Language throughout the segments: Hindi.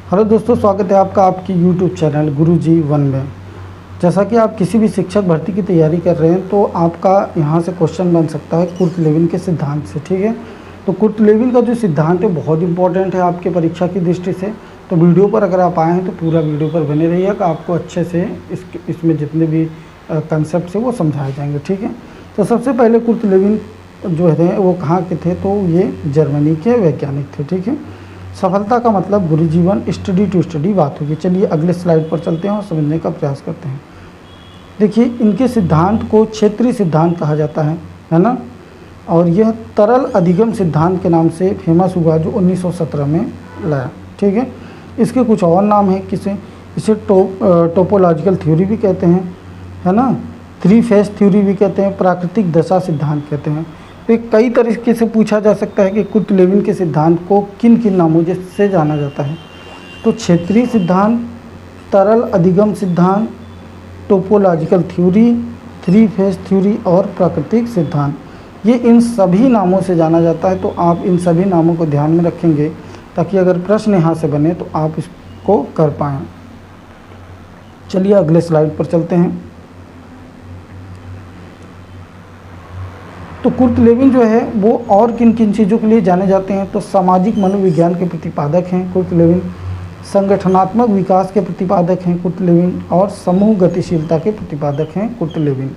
हेलो दोस्तों, स्वागत है आपका आपकी यूट्यूब चैनल गुरुजी वन में। जैसा कि आप किसी भी शिक्षक भर्ती की तैयारी कर रहे हैं तो आपका यहाँ से क्वेश्चन बन सकता है कुर्ट-लेविन के सिद्धांत से। ठीक है, तो कुर्ट-लेविन का जो सिद्धांत है बहुत इंपॉर्टेंट है आपके परीक्षा की दृष्टि से। तो वीडियो पर अगर आप आए हैं तो पूरा वीडियो पर बने रहिएगा, आपको अच्छे से इसमें जितने भी कंसेप्ट है वो समझाए जाएंगे। ठीक है, तो सबसे पहले कुर्ट-लेविन जो है वो कहाँ के थे, तो ये जर्मनी के वैज्ञानिक थे। ठीक है, सफलता का मतलब गुरु जीवन स्टडी टू स्टडी बात होगी। चलिए अगले स्लाइड पर चलते हैं और समझने का प्रयास करते हैं। देखिए, इनके सिद्धांत को क्षेत्रीय सिद्धांत कहा जाता है ना, और यह तरल अधिगम सिद्धांत के नाम से फेमस हुआ जो 1917 में लाया। ठीक है, इसके कुछ और नाम हैं, इसे टोपोलॉजिकल थ्योरी भी कहते हैं, है ना, थ्री फेज थ्योरी भी कहते हैं, प्राकृतिक दशा सिद्धांत कहते हैं। तो कई तरीके से पूछा जा सकता है कि कुर्ट-लेविन के सिद्धांत को किन किन नामों से जाना जाता है। तो क्षेत्रीय सिद्धांत, तरल अधिगम सिद्धांत, topological theory, three phase theory और प्राकृतिक सिद्धांत, ये इन सभी नामों से जाना जाता है। तो आप इन सभी नामों को ध्यान में रखेंगे ताकि अगर प्रश्न यहाँ से बने तो आप इसको कर पाएँ। चलिए अगले स्लाइड पर चलते हैं। तो कुर्ट-लेविन जो है वो और किन किन चीज़ों के लिए जाने जाते हैं, तो सामाजिक मनोविज्ञान के प्रतिपादक हैं कुर्ट-लेविन, संगठनात्मक विकास के प्रतिपादक हैं कुर्ट-लेविन, और समूह गतिशीलता के प्रतिपादक हैं कुर्ट-लेविन।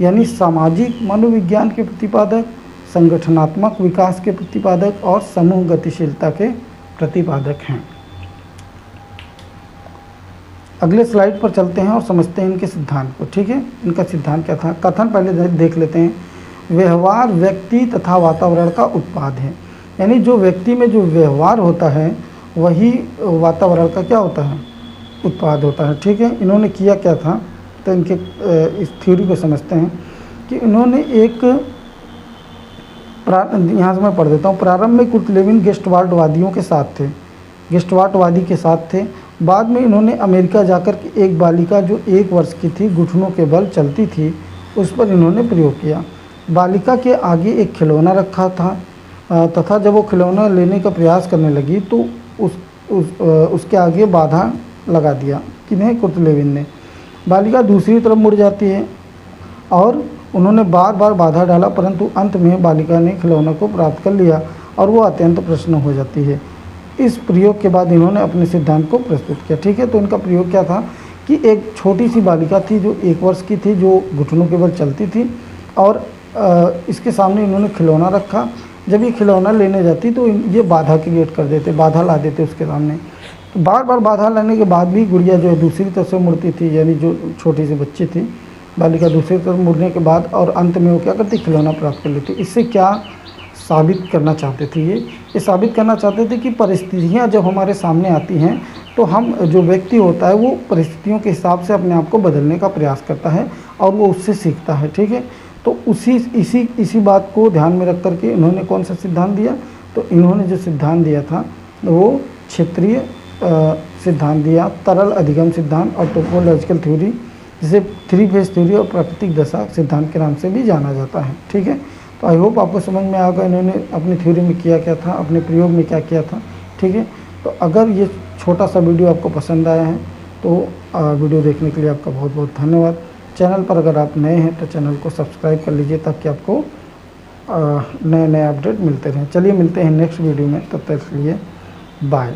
यानी सामाजिक मनोविज्ञान के प्रतिपादक, संगठनात्मक विकास के प्रतिपादक और समूह गतिशीलता के प्रतिपादक हैं। अगले स्लाइड पर चलते हैं और समझते हैं इनके सिद्धांत को। ठीक है, इनका सिद्धांत क्या था, कथन पहले देख लेते हैं। व्यवहार व्यक्ति तथा वातावरण का उत्पाद है, यानी जो व्यक्ति में जो व्यवहार होता है वही वातावरण का क्या होता है, उत्पाद होता है। ठीक है, इन्होंने किया क्या था, तो इनके इस थ्योरी को समझते हैं कि इन्होंने एक यहाँ से मैं पढ़ देता हूँ। प्रारंभ में कुर्ट-लेविन गेस्टवाल्टवादियों के साथ थे, गेस्टवाल्टवादी के साथ थे। बाद में इन्होंने अमेरिका जाकर के एक बालिका जो 1 वर्ष की थी, घुटनों के बल चलती थी, उस पर इन्होंने प्रयोग किया। बालिका के आगे एक खिलौना रखा था तथा जब वो खिलौना लेने का प्रयास करने लगी तो उसके आगे बाधा लगा दिया। किन्हें, कुर्ट-लेविन ने। बालिका दूसरी तरफ मुड़ जाती है और उन्होंने बार बार बाधा डाला, परंतु अंत में बालिका ने खिलौना को प्राप्त कर लिया और वो अत्यंत प्रसन्न हो जाती है। इस प्रयोग के बाद इन्होंने अपने सिद्धांत को प्रस्तुत किया। ठीक है, तो इनका प्रयोग क्या था कि एक छोटी सी बालिका थी जो 1 वर्ष की थी, जो घुटनों के बल चलती थी, और इसके सामने इन्होंने खिलौना रखा। जब ये खिलौना लेने जाती तो ये बाधा क्रिएट कर देते, बाधा ला देते उसके सामने। तो बार बार बाधा लाने के बाद भी गुड़िया जो है दूसरी तरफ से मुड़ती थी, यानी जो छोटी सी बच्ची थी बालिका दूसरी तरफ मुड़ने के बाद, और अंत में वो क्या करती, खिलौना प्राप्त कर लेती। इससे क्या साबित करना चाहते थे, ये साबित करना चाहते थे कि परिस्थितियाँ जब हमारे सामने आती हैं तो हम जो व्यक्ति होता है वो परिस्थितियों के हिसाब से अपने आप को बदलने का प्रयास करता है और वो उससे सीखता है। ठीक है, तो इसी बात को ध्यान में रख करके इन्होंने कौन सा सिद्धांत दिया, तो इन्होंने जो सिद्धांत दिया था वो क्षेत्रीय सिद्धांत दिया, तरल अधिगम सिद्धांत और टोपोलॉजिकल थ्योरी, जिसे थ्री फेज थ्योरी और प्राकृतिक दशा सिद्धांत के नाम से भी जाना जाता है। ठीक है, तो आई होप आपको समझ में आ गया इन्होंने अपनी थ्योरी में किया क्या था, अपने प्रयोग में क्या किया था। ठीक है, तो अगर ये छोटा सा वीडियो आपको पसंद आया है तो वीडियो देखने के लिए आपका बहुत बहुत धन्यवाद। चैनल पर अगर आप नए हैं तो चैनल को सब्सक्राइब कर लीजिए ताकि आपको नए नए अपडेट मिलते रहें। चलिए मिलते हैं नेक्स्ट वीडियो में, तब तक के लिए बाय।